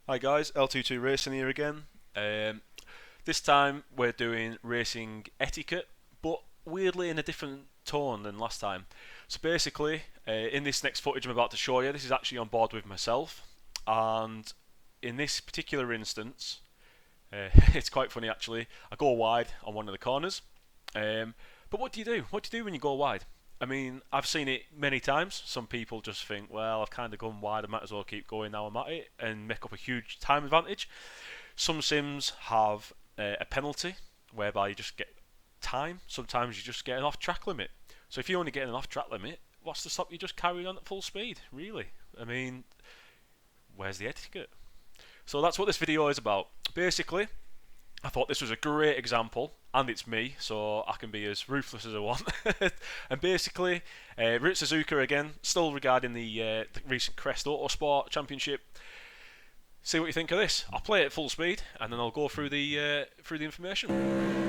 Hi guys, L22 Racing here again. This time we're doing racing etiquette, but weirdly in a different tone than last time. So basically, in this next footage I'm about to show you, this is actually on board with myself, and in this particular instance, it's quite funny actually. I go wide on one of the corners, but what do you do? What do you do when you go wide? I mean, I've seen it many times. Some people just think, well, I've kind of gone wide, I might as well keep going now I'm at it and make up a huge time advantage. Some sims have a penalty whereby you just get time. Sometimes you just get an off track limit. So if you only get an off track limit, what's to stop you just carrying on at full speed, really? I mean, where's the etiquette? So that's what this video is about. Basically, I thought this was a great example, and it's me, so I can be as ruthless as I want. And basically, Rit Suzuka again, still regarding the recent Crest Autosport Championship. See what you think of this. I'll play it at full speed, and then I'll go through the information.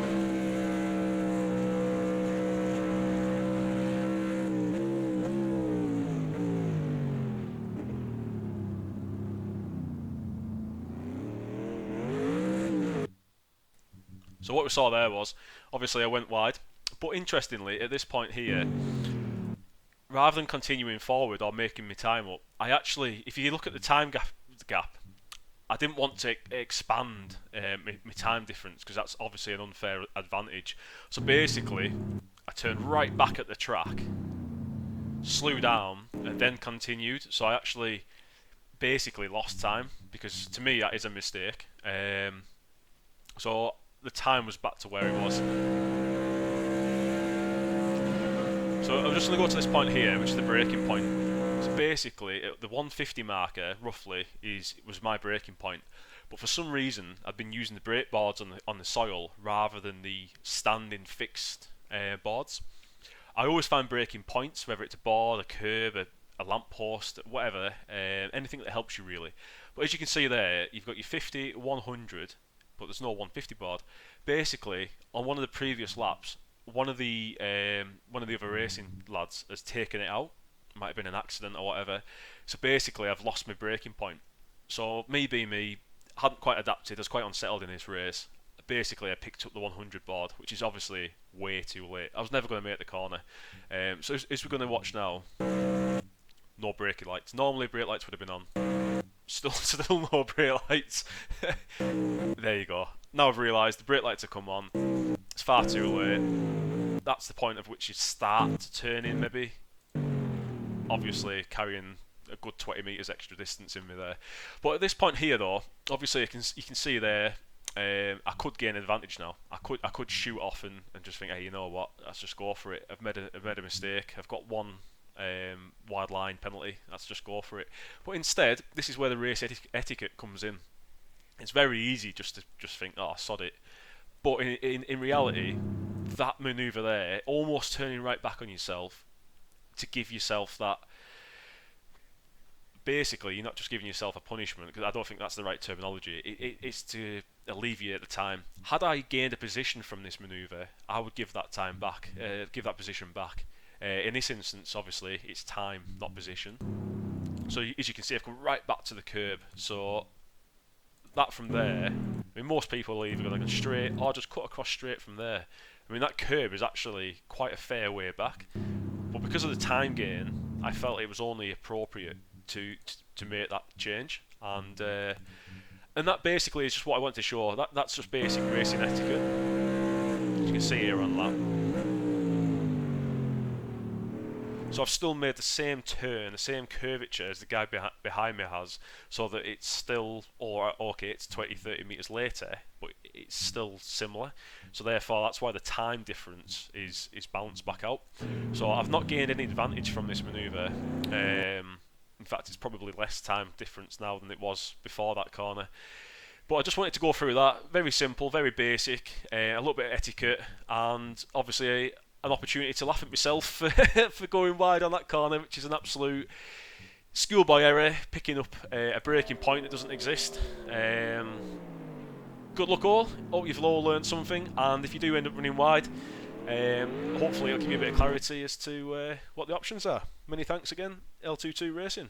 So what we saw there was, obviously I went wide, but interestingly, at this point here, rather than continuing forward or making my time up, I actually, if you look at the time gap, I didn't want to expand my time difference because that's obviously an unfair advantage. So basically, I turned right back at the track, slowed down, and then continued. So I actually basically lost time because to me that is a mistake. So the time was back to where it was. So I'm just going to go to this point here, which is the braking point. So basically, the 150 marker, roughly, was my braking point. But for some reason, I've been using the brake boards on the soil rather than the standing fixed boards. I always find braking points, whether it's a board, a curb, a lamp post, whatever, anything that helps you really. But as you can see there, you've got your 50, 100, but there's no 150 board. Basically, on one of the previous laps, one of the other racing lads has taken it out. Might have been an accident or whatever. So basically, I've lost my braking point. So me being me, hadn't quite adapted. I was quite unsettled in this race. Basically, I picked up the 100 board, which is obviously way too late. I was never going to make the corner. So as we're going to watch now, no braking lights. Normally, brake lights would have been on. Still no brake lights. There you go. Now I've realised the brake lights have come on. It's far too late. That's the point of which you start to turn in, maybe. Obviously, carrying a good 20 metres extra distance in me there. But at this point here, though, obviously you can see there, I could gain an advantage now. I could shoot off and just think, hey, you know what? Let's just go for it. I've made a mistake. I've got one wide line penalty. Let's just go for it. But instead, this is where the race etiquette comes in. It's very easy just to think, oh, sod it. But in reality, that manoeuvre there, almost turning right back on yourself to give yourself that. Basically, you're not just giving yourself a punishment, because I don't think that's the right terminology. It's to alleviate the time. Had I gained a position from this manoeuvre, I would give that time back, give that position back. In this instance, obviously, it's time, not position. So as you can see, I've come right back to the curb. So that from there, I mean, most people are either going to go straight or just cut across straight from there. I mean, that curb is actually quite a fair way back. But because of the time gain, I felt it was only appropriate to make that change, and that basically is just what I want to show. That's just basic racing etiquette. As you can see here on lap. So I've still made the same turn, the same curvature as the guy behind me has, so that it's still, or okay, it's 20-30 metres later, but it's still similar. So therefore, that's why the time difference is balanced back out. So I've not gained any advantage from this manoeuvre. In fact, it's probably less time difference now than it was before that corner. But I just wanted to go through that. Very simple, very basic, a little bit of etiquette, and obviously an opportunity to laugh at myself for going wide on that corner, which is an absolute schoolboy error, picking up a braking point that doesn't exist. Good luck all. Hope you've all learned something, and if you do end up running wide, hopefully it'll give you a bit of clarity as to what the options are. Many thanks again, L22 Racing.